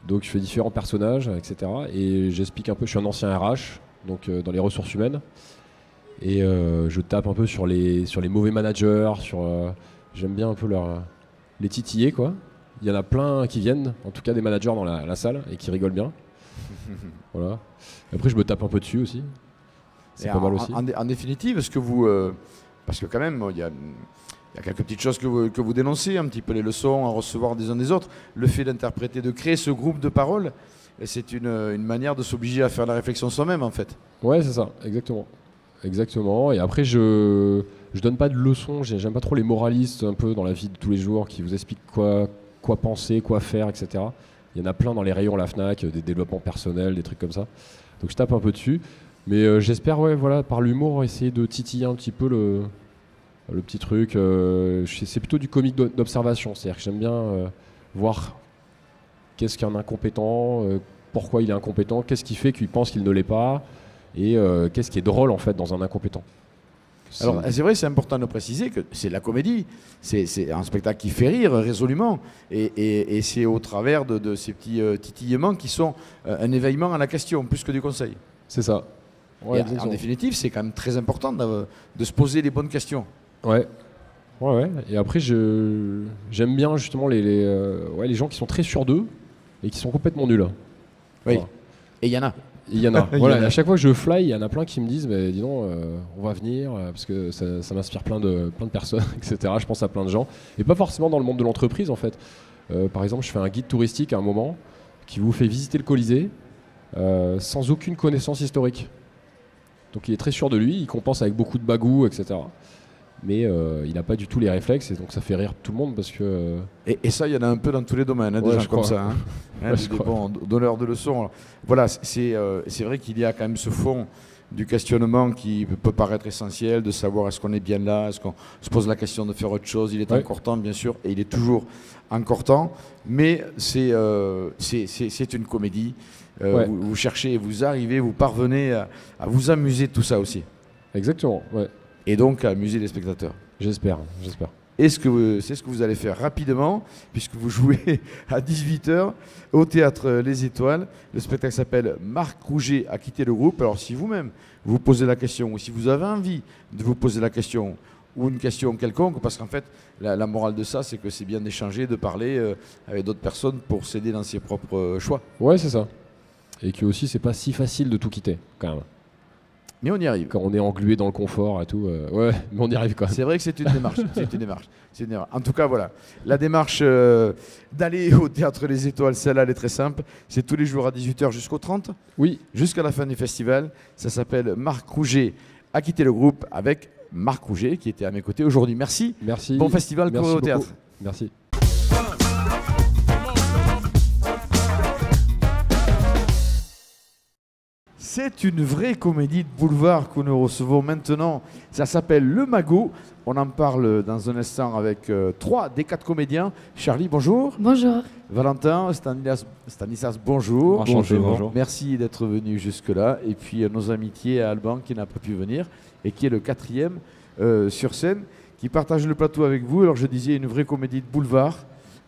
Donc je fais différents personnages, etc. Et j'explique un peu, je suis un ancien RH, donc dans les ressources humaines. Et je tape un peu sur les mauvais managers, j'aime bien un peu les titiller, quoi. Il y en a plein qui viennent, en tout cas des managers dans la salle, et qui rigolent bien. Voilà. Après je me tape un peu dessus aussi. C'est pas mal aussi. En définitive, est-ce que vous... parce que quand même, il y a quelques petites choses que vous dénoncez, un petit peu les leçons à recevoir des uns des autres. Le fait d'interpréter, de créer ce groupe de parole, c'est une manière de s'obliger à faire la réflexion soi-même, en fait. Ouais, c'est ça, exactement. Exactement. Et après, je donne pas de leçons. J'aime pas trop les moralistes un peu dans la vie de tous les jours qui vous expliquent quoi penser, quoi faire, etc. Il y en a plein dans les rayons à la Fnac, des développements personnels, des trucs comme ça. Donc je tape un peu dessus. Mais j'espère, ouais, voilà, par l'humour, essayer de titiller un petit peu le petit truc. C'est plutôt du comique d'observation. C'est-à-dire que j'aime bien voir qu'est-ce qu'un incompétent, pourquoi il est incompétent, qu'est-ce qui fait qu'il pense qu'il ne l'est pas, et qu'est-ce qui est drôle en fait dans un incompétent. Alors c'est vrai, c'est important de préciser que c'est la comédie, c'est un spectacle qui fait rire résolument, et c'est au travers de ces petits titillements qui sont un éveillement à la question, plus que du conseil. C'est ça. Ouais, en définitive, c'est quand même très important de se poser les bonnes questions. Ouais. Et après, j'aime bien justement les gens qui sont très sûrs d'eux et qui sont complètement nuls. Oui. Voilà. Et il y en a. Il y en a. Voilà, à chaque fois que je fly, il y en a plein qui me disent mais dis donc, on va venir parce que ça m'inspire plein de personnes, etc. Je pense à plein de gens. Et pas forcément dans le monde de l'entreprise en fait. Par exemple, je fais un guide touristique à un moment qui vous fait visiter le Colisée sans aucune connaissance historique. Donc il est très sûr de lui, il compense avec beaucoup de bagou, etc. Mais il n'a pas du tout les réflexes et donc ça fait rire tout le monde parce que... Et ça, il y en a un peu dans tous les domaines, des gens comme ça. Des bons donneurs de leçons. Alors, voilà, c'est vrai qu'il y a quand même ce fond du questionnement qui peut paraître essentiel, de savoir est-ce qu'on est bien là, est-ce qu'on se pose la question de faire autre chose. Il est encore temps, bien sûr, et il est toujours encore temps. Mais c'est une comédie. Vous cherchez, vous arrivez, vous parvenez à vous amuser de tout ça aussi. Exactement, ouais. Et donc à amuser les spectateurs. J'espère. C'est ce que vous allez faire rapidement, puisque vous jouez à 18h au Théâtre Les Étoiles. Le spectacle s'appelle Marc Rouget a quitté le groupe. Alors si vous-même vous posez la question, ou si vous avez envie de vous poser la question, ou une question quelconque, parce qu'en fait, la morale de ça, c'est que c'est bien d'échanger, de parler avec d'autres personnes pour s'aider dans ses propres choix. Ouais, c'est ça. Et que aussi, c'est pas si facile de tout quitter, quand même. Mais on y arrive. Quand on est englué dans le confort et tout, ouais, mais on y arrive quand même. C'est vrai que c'est une démarche. En tout cas, voilà. La démarche d'aller au Théâtre Les Étoiles, celle-là, elle est très simple. C'est tous les jours à 18h jusqu'au 30. Oui. Jusqu'à la fin du festival. Ça s'appelle Marc Rouget a quitté le groupe avec Marc Rouget qui était à mes côtés aujourd'hui. Merci. Merci. Bon festival, courez au théâtre. Merci. C'est une vraie comédie de boulevard que nous recevons maintenant. Ça s'appelle Le Magot. On en parle dans un instant avec 3 des 4 comédiens. Charlie, bonjour. Bonjour. Valentin, Stanislas, bonjour. Enchanté, bonjour. Merci d'être venu jusque-là. Et puis nos amitiés à Alban qui n'a pas pu venir et qui est le 4e sur scène, qui partage le plateau avec vous. Alors je disais une vraie comédie de boulevard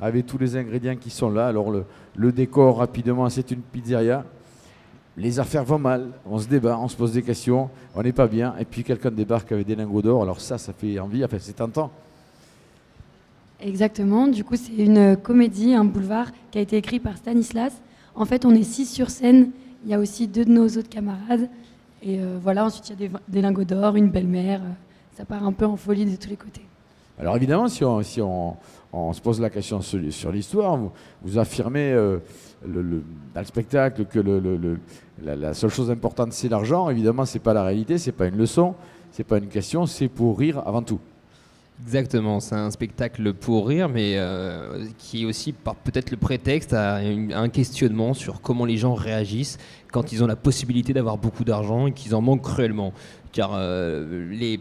avec tous les ingrédients qui sont là. Alors le décor rapidement, c'est une pizzeria. Les affaires vont mal, on se débat, on se pose des questions, on n'est pas bien, et puis quelqu'un débarque avec des lingots d'or, alors ça fait envie, enfin c'est tentant. Exactement. Du coup, c'est une comédie, un boulevard qui a été écrit par Stanislas. En fait, on est 6 sur scène. Il y a aussi 2 de nos autres camarades. Et voilà, ensuite, il y a des lingots d'or, une belle-mère. Ça part un peu en folie de tous les côtés. Alors évidemment, si on se pose la question sur l'histoire, vous affirmez dans le spectacle que la seule chose importante, c'est l'argent. Évidemment, ce n'est pas la réalité, ce n'est pas une leçon, ce n'est pas une question, c'est pour rire avant tout. Exactement, c'est un spectacle pour rire, mais qui est aussi peut-être le prétexte à un questionnement sur comment les gens réagissent quand ils ont la possibilité d'avoir beaucoup d'argent et qu'ils en manquent cruellement. Car les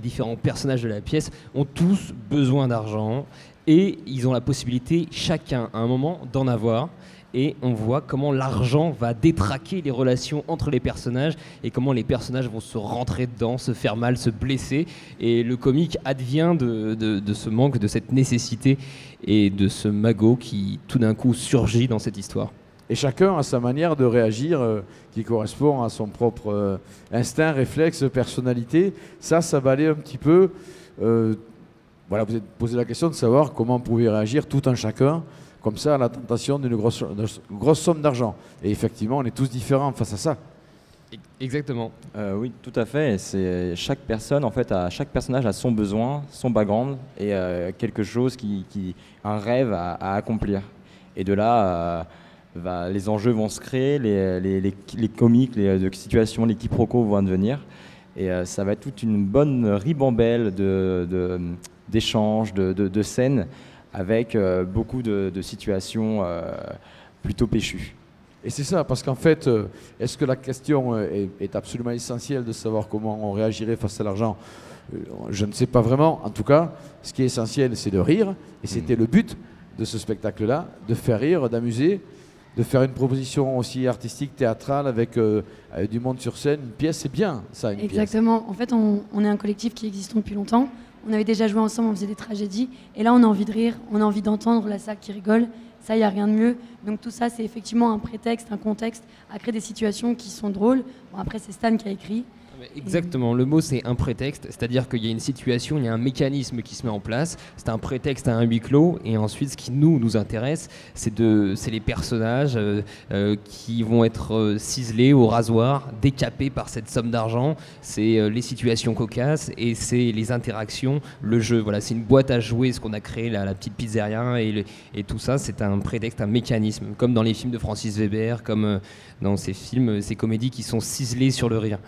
différents personnages de la pièce ont tous besoin d'argent et ils ont la possibilité, chacun à un moment, d'en avoir. Et on voit comment l'argent va détraquer les relations entre les personnages et comment les personnages vont se rentrer dedans, se faire mal, se blesser. Et le comique advient de ce manque, de cette nécessité et de ce magot qui tout d'un coup surgit dans cette histoire. Et chacun a sa manière de réagir qui correspond à son propre instinct, réflexe, personnalité. Ça va aller un petit peu... voilà, vous êtes posé la question de savoir comment on pouvait réagir tout un chacun comme ça à la tentation d'une grosse somme d'argent. Et effectivement, on est tous différents face à ça. Exactement. Oui, tout à fait. C'est chaque personne, en fait, chaque personnage a son besoin, son background et quelque chose un rêve à accomplir. Et de là, les enjeux vont se créer, les comiques, les situations, les quiproquos vont advenir. Et ça va être toute une bonne ribambelle d'échanges, de scènes, avec beaucoup de situations plutôt péchues. Et c'est ça, parce qu'en fait, est-ce que la question est absolument essentielle de savoir comment on réagirait face à l'argent? Je ne sais pas vraiment. En tout cas, ce qui est essentiel, c'est de rire. Et c'était le but de ce spectacle-là, de faire rire, d'amuser, de faire une proposition aussi artistique, théâtrale, avec du monde sur scène. Une pièce, c'est bien, ça, une Exactement. pièce. En fait, on est un collectif qui existe depuis longtemps. On avait déjà joué ensemble, on faisait des tragédies. Et là, on a envie de rire, on a envie d'entendre la salle qui rigole. Ça, il n'y a rien de mieux. Donc tout ça, c'est effectivement un prétexte, un contexte à créer des situations qui sont drôles. Bon, après, c'est Stan qui a écrit. Exactement, le mot c'est un prétexte, c'est-à-dire qu'il y a une situation, il y a un mécanisme qui se met en place, c'est un prétexte à un huis clos, et ensuite ce qui nous intéresse, c'est les personnages qui vont être ciselés au rasoir, décapés par cette somme d'argent, c'est les situations cocasses et c'est les interactions, le jeu, voilà, c'est une boîte à jouer, ce qu'on a créé, la petite pizzeria, et tout ça c'est un prétexte, un mécanisme, comme dans les films de Francis Weber, comme dans ces films, ces comédies qui sont ciselées sur le rire.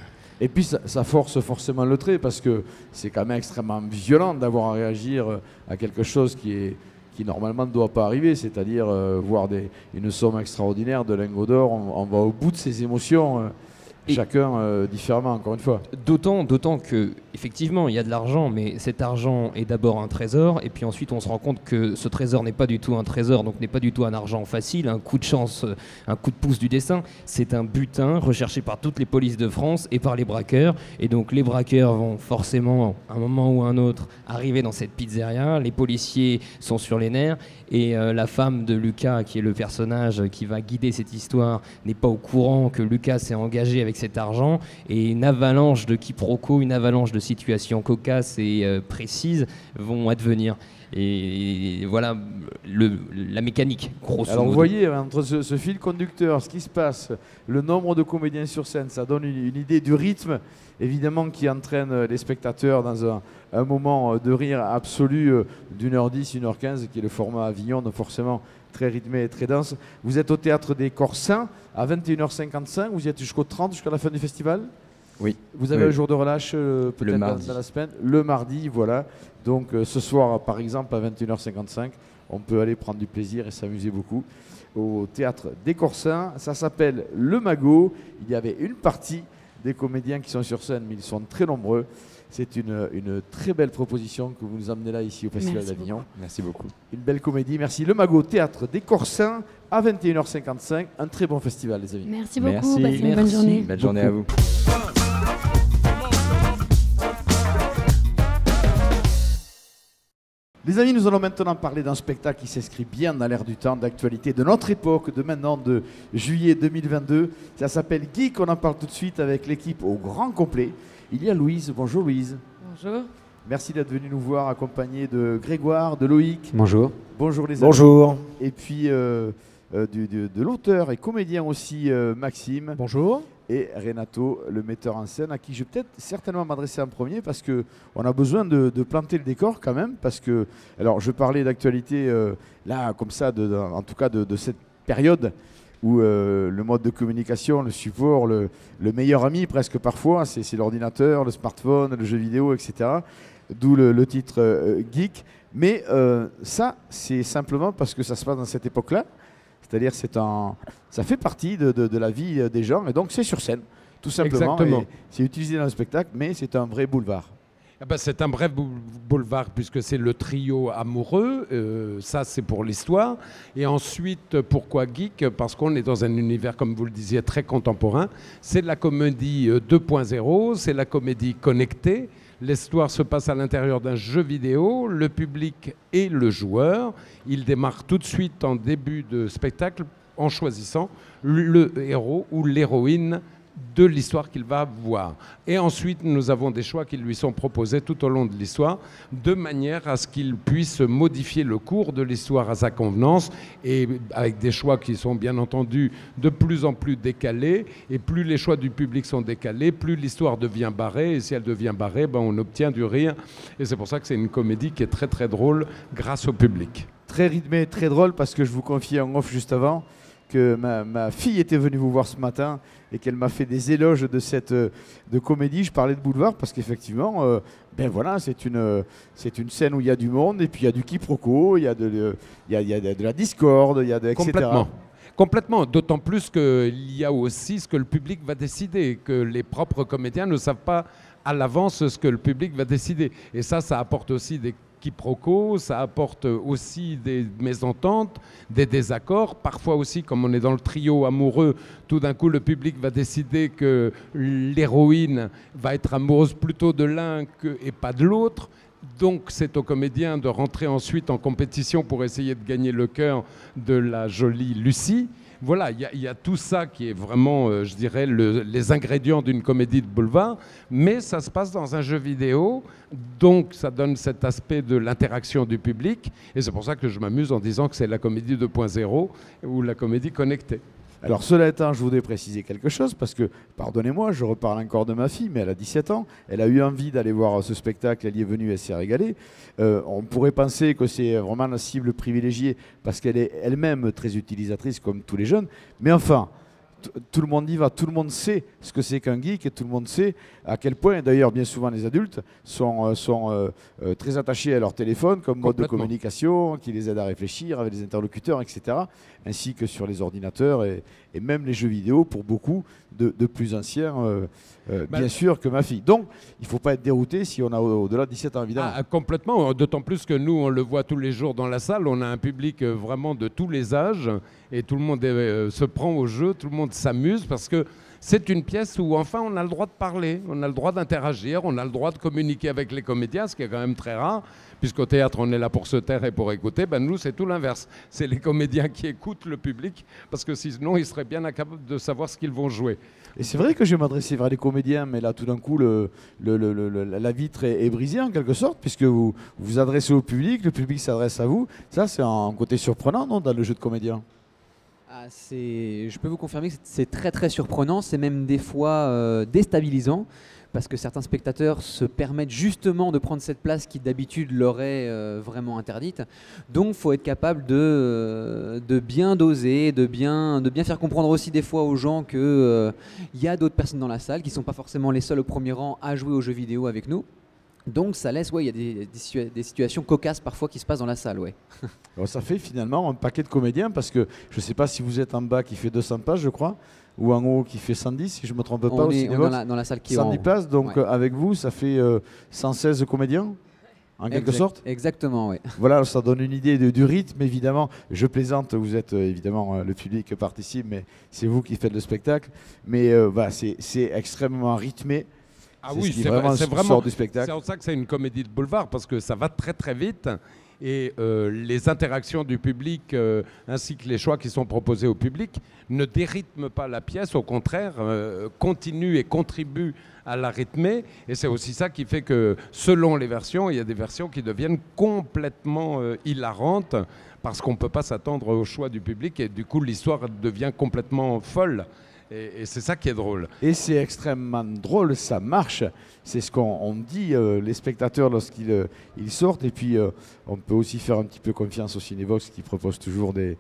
Et puis ça force forcément le trait parce que c'est quand même extrêmement violent d'avoir à réagir à quelque chose qui normalement ne doit pas arriver, c'est-à-dire voir une somme extraordinaire de lingots d'or, on va au bout de ses émotions, chacun différemment, encore une fois. D'autant que effectivement il y a de l'argent, mais cet argent est d'abord un trésor, et puis ensuite on se rend compte que ce trésor n'est pas du tout un trésor, donc n'est pas du tout un argent facile, un coup de chance, un coup de pouce du destin, c'est un butin recherché par toutes les polices de France et par les braqueurs, et donc les braqueurs vont forcément, à un moment ou à un autre, arriver dans cette pizzeria, les policiers sont sur les nerfs, et la femme de Lucas, qui est le personnage qui va guider cette histoire, n'est pas au courant que Lucas s'est engagé avec cet argent, et une avalanche de quiproquos, une avalanche de situations cocasses et précises vont advenir. Et voilà la mécanique, grosso modo. Alors vous voyez, entre ce fil conducteur, ce qui se passe, le nombre de comédiens sur scène, ça donne une idée du rythme, évidemment, qui entraîne les spectateurs dans un moment de rire absolu d'1h10, 1h15, qui est le format Avignon, donc forcément très rythmé et très dense. Vous êtes au Théâtre des Corsins à 21h55, vous y êtes jusqu'au 30, jusqu'à la fin du festival? Oui. Vous avez le jour de relâche peut-être mardi. dans la semaine? Le mardi, voilà. Donc ce soir, par exemple, à 21h55, on peut aller prendre du plaisir et s'amuser beaucoup au Théâtre des Corsins. Ça s'appelle Le Magot. Il y avait une partie des comédiens qui sont sur scène, mais ils sont très nombreux. C'est une très belle proposition que vous nous amenez là, ici, au Festival d'Avignon. Merci beaucoup. Une belle comédie. Merci. Le Magot, Théâtre des Corsins, à 21h55. Un très bon festival, les amis. Merci beaucoup. Passez une bonne journée. Belle journée à vous. Les amis, nous allons maintenant parler d'un spectacle qui s'inscrit bien dans l'air du temps, d'actualité de notre époque, de maintenant, de juillet 2022. Ça s'appelle Geek. On en parle tout de suite avec l'équipe au grand complet. Il y a Louise. Bonjour Louise. Bonjour. Merci d'être venu nous voir, accompagné de Grégoire, de Loïc. Bonjour. Bonjour les amis. Bonjour. Et puis de l'auteur et comédien aussi, Maxime. Bonjour. Et Renato, le metteur en scène, à qui je vais peut-être certainement m'adresser en premier, parce qu'on a besoin de planter le décor quand même. Parce que, alors je parlais d'actualité, là, comme ça, en tout cas de cette période où le mode de communication, le support, le meilleur ami presque parfois, c'est l'ordinateur, le smartphone, le jeu vidéo, etc. D'où le titre geek. Mais ça, c'est simplement parce que ça se passe dans cette époque-là. C'est-à-dire ça fait partie de la vie des gens, et donc c'est sur scène, tout simplement. C'est utilisé dans le spectacle, mais c'est un vrai boulevard. Eh ben, c'est un bref boulevard puisque c'est le trio amoureux, ça c'est pour l'histoire. Et ensuite, pourquoi geek? Parce qu'on est dans un univers, comme vous le disiez, très contemporain. C'est de la comédie 2.0, c'est la comédie connectée. L'histoire se passe à l'intérieur d'un jeu vidéo, le public et le joueur. Il démarre tout de suite en début de spectacle en choisissant le héros ou l'héroïne de l'histoire qu'il va voir. Et ensuite, nous avons des choix qui lui sont proposés tout au long de l'histoire, de manière à ce qu'il puisse modifier le cours de l'histoire à sa convenance, et avec des choix qui sont bien entendu de plus en plus décalés. Et plus les choix du public sont décalés, plus l'histoire devient barrée. Et si elle devient barrée, ben, on obtient du rire. Et c'est pour ça que c'est une comédie qui est très très drôle grâce au public. Très rythmé, très drôle, parce que je vous confiais en off juste avant que ma fille était venue vous voir ce matin et qu'elle m'a fait des éloges de comédie. Je parlais de boulevard parce qu'effectivement, ben voilà, c'est une scène où il y a du monde, et puis il y a du quiproquo, il y a de la discorde, etc. Complètement, d'autant plus qu'il y a aussi ce que le public va décider, que les propres comédiens ne savent pas à l'avance ce que le public va décider. Et ça apporte aussi des quiproquos, ça apporte aussi des mésententes, des désaccords. Parfois aussi, comme on est dans le trio amoureux, tout d'un coup, le public va décider que l'héroïne va être amoureuse plutôt de l'un et pas de l'autre. Donc, c'est aux comédiens de rentrer ensuite en compétition pour essayer de gagner le cœur de la jolie Lucie. Voilà, il y a tout ça qui est vraiment, je dirais, les ingrédients d'une comédie de boulevard, mais ça se passe dans un jeu vidéo, donc ça donne cet aspect de l'interaction du public, et c'est pour ça que je m'amuse en disant que c'est la comédie 2.0 ou la comédie connectée. Alors cela étant, je voudrais préciser quelque chose, parce que, pardonnez-moi, je reparle encore de ma fille, mais elle a 17 ans, elle a eu envie d'aller voir ce spectacle, elle y est venue, elle s'est régalée. On pourrait penser que c'est vraiment la cible privilégiée, parce qu'elle est elle-même très utilisatrice, comme tous les jeunes, mais enfin, tout le monde y va, tout le monde sait ce que c'est qu'un geek, et tout le monde sait à quel point, d'ailleurs bien souvent les adultes sont très attachés à leur téléphone comme mode de communication, qui les aide à réfléchir avec des interlocuteurs, etc. Ainsi que sur les ordinateurs et même les jeux vidéo pour beaucoup de plus anciens, bien sûr, que ma fille. Donc, il ne faut pas être dérouté si on a au-delà de 17 ans, évidemment. Complètement, d'autant plus que nous, on le voit tous les jours dans la salle, on a un public vraiment de tous les âges, et tout le monde se prend au jeu, tout le monde s'amuse, parce que c'est une pièce où enfin on a le droit de parler, on a le droit d'interagir, on a le droit de communiquer avec les comédiens, ce qui est quand même très rare, puisqu'au théâtre on est là pour se taire et pour écouter. Ben nous c'est tout l'inverse, c'est les comédiens qui écoutent le public, parce que sinon ils seraient bien incapables de savoir ce qu'ils vont jouer. Et c'est vrai que je vais m'adresser vers les comédiens, mais là tout d'un coup la vitre est brisée en quelque sorte, puisque vous vous adressez au public, le public s'adresse à vous. Ça c'est un côté surprenant, non, dans le jeu de comédien? Je peux vous confirmer que c'est très très surprenant, c'est même des fois déstabilisant, parce que certains spectateurs se permettent justement de prendre cette place qui d'habitude leur est vraiment interdite. Donc il faut être capable de bien doser, de bien faire comprendre aussi des fois aux gens qu'il y a d'autres personnes dans la salle qui ne sont pas forcément les seuls au premier rang à jouer aux jeux vidéo avec nous. Donc ça laisse, il y a des situations cocasses parfois qui se passent dans la salle, ouais. Alors, ça fait finalement un paquet de comédiens, parce que je ne sais pas si vous êtes en bas qui fait 200 pages, je crois, ou en haut qui fait 110, si je ne me trompe pas. On est dans la salle qui est 110 places, donc ouais. Avec vous, ça fait 116 comédiens, en quelque sorte. Exactement, oui. Voilà, ça donne une idée du rythme, évidemment. Je plaisante, vous êtes évidemment le public participe, mais c'est vous qui faites le spectacle. Mais voilà, c'est extrêmement rythmé. Ah oui, c'est vraiment du spectacle. C'est pour ça que c'est une comédie de boulevard, parce que ça va très très vite. Et les interactions du public ainsi que les choix qui sont proposés au public ne dérythment pas la pièce, au contraire, continuent et contribuent à la rythmer. Et c'est aussi ça qui fait que selon les versions, il y a des versions qui deviennent complètement hilarantes parce qu'on ne peut pas s'attendre au choix du public et du coup l'histoire devient complètement folle. Et c'est ça qui est drôle. Et c'est extrêmement drôle, ça marche. C'est ce qu'on dit, les spectateurs, lorsqu'ils sortent. Et puis, on peut aussi faire un petit peu confiance au Cinévox qui propose toujours des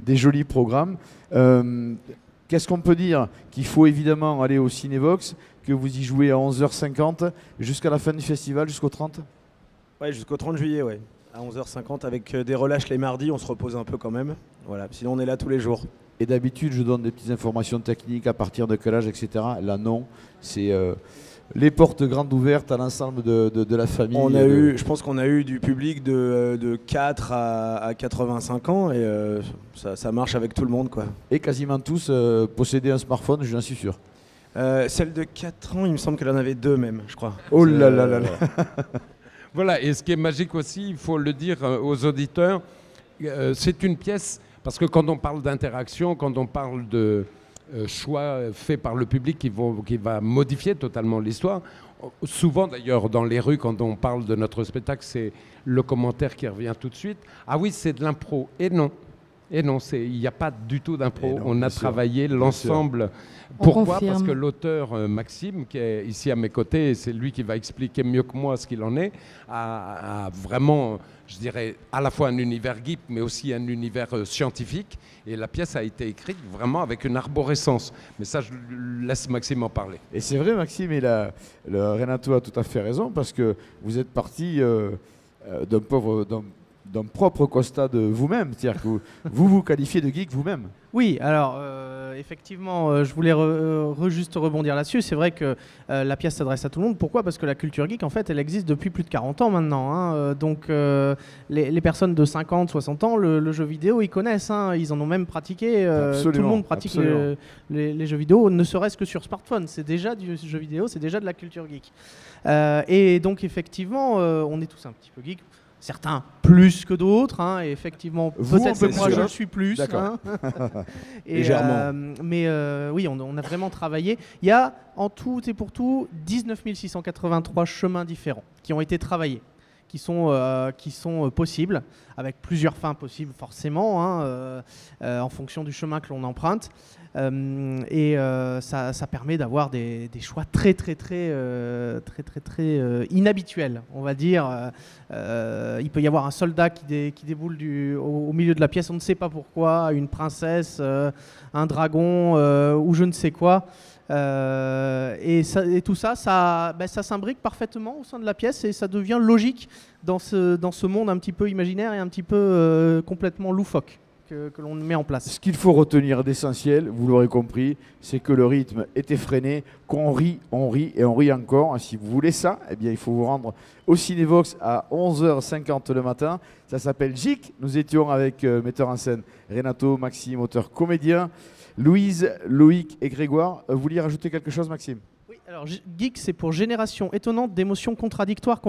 jolis programmes. Qu'est-ce qu'on peut dire? Qu'il faut évidemment aller au Cinévox, que vous y jouez à 11h50 jusqu'à la fin du festival, jusqu'au 30? Ouais, jusqu'au 30 juillet, ouais. À 11h50 avec des relâches les mardis, on se repose un peu quand même. Voilà. Sinon, on est là tous les jours. Et d'habitude, je donne des petites informations techniques, à partir de quel âge, etc. Là, non. C'est les portes grandes ouvertes à l'ensemble de la famille. Je pense qu'on a eu du public de 4 à 85 ans et ça marche avec tout le monde, quoi. Et quasiment tous possédaient un smartphone, j'en suis sûr. Celle de 4 ans, il me semble qu'elle en avait 2 même, je crois. Oh là là là là. Voilà, et ce qui est magique aussi, il faut le dire aux auditeurs, c'est une pièce... Parce que quand on parle d'interaction, quand on parle de choix faits par le public qui va modifier totalement l'histoire, souvent d'ailleurs dans les rues, quand on parle de notre spectacle, c'est le commentaire qui revient tout de suite. Ah oui, c'est de l'impro. Et non. Et non, il n'y a pas du tout d'impro. On a travaillé l'ensemble. Pourquoi? Parce que l'auteur Maxime, qui est ici à mes côtés, et c'est lui qui va expliquer mieux que moi ce qu'il en est, a vraiment, je dirais, à la fois un univers geek, mais aussi un univers scientifique. Et la pièce a été écrite vraiment avec une arborescence. Mais ça, je laisse Maxime en parler. Et c'est vrai, Maxime, et Renato a tout à fait raison, parce que vous êtes parti d'un propre constat de vous-même, c'est-à-dire que vous qualifiez de geek vous-même. Oui, alors effectivement, je voulais juste rebondir là-dessus. C'est vrai que la pièce s'adresse à tout le monde. Pourquoi? Parce que la culture geek, en fait, elle existe depuis plus de 40 ans maintenant. Hein. Donc les personnes de 50, 60 ans, le jeu vidéo, ils connaissent. Hein. Ils en ont même pratiqué. Tout le monde pratique les jeux vidéo, ne serait-ce que sur smartphone. C'est déjà du jeu vidéo, c'est déjà de la culture geek. Et donc effectivement, on est tous un petit peu geek. Certains plus que d'autres, hein, et effectivement, peut-être que moi je le suis plus. Hein. Légèrement. Mais oui, on a vraiment travaillé. Il y a en tout et pour tout 19 683 chemins différents qui ont été travaillés, qui sont possibles, avec plusieurs fins possibles forcément, hein, en fonction du chemin que l'on emprunte. Et ça permet d'avoir des choix très inhabituels, on va dire. Il peut y avoir un soldat qui déboule au milieu de la pièce, on ne sait pas pourquoi, une princesse, un dragon ou je ne sais quoi. Et tout ça s'imbrique parfaitement au sein de la pièce et ça devient logique dans ce monde un petit peu imaginaire et un petit peu complètement loufoque que l'on met en place. Ce qu'il faut retenir d'essentiel, vous l'aurez compris, c'est que le rythme est effréné, qu'on rit, on rit et on rit encore. Et si vous voulez ça, eh bien, il faut vous rendre au Cinévox à 11h50 le matin. Ça s'appelle Geek. Nous étions avec metteur en scène Renato, Maxime, auteur comédien, Louise, Loïc et Grégoire. Vous vouliez rajouter quelque chose, Maxime? Oui, alors geek, c'est pour génération étonnante d'émotions contradictoires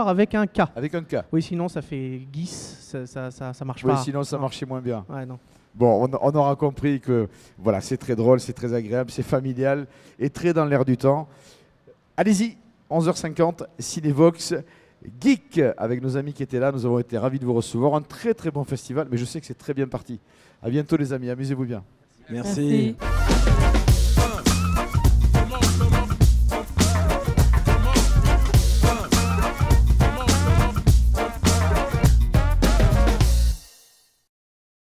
avec un K. Avec un K. Oui, sinon ça fait GIS, ça marche pas. Oui, sinon ça marchait moins bien. Ouais, non. Bon, on aura compris que voilà, c'est très drôle, c'est très agréable, c'est familial et très dans l'air du temps. Allez-y, 11h50, Cinévox, Geek, avec nos amis qui étaient là. Nous avons été ravis de vous recevoir. Un très très bon festival, mais je sais que c'est très bien parti. À bientôt les amis, amusez-vous bien. Merci.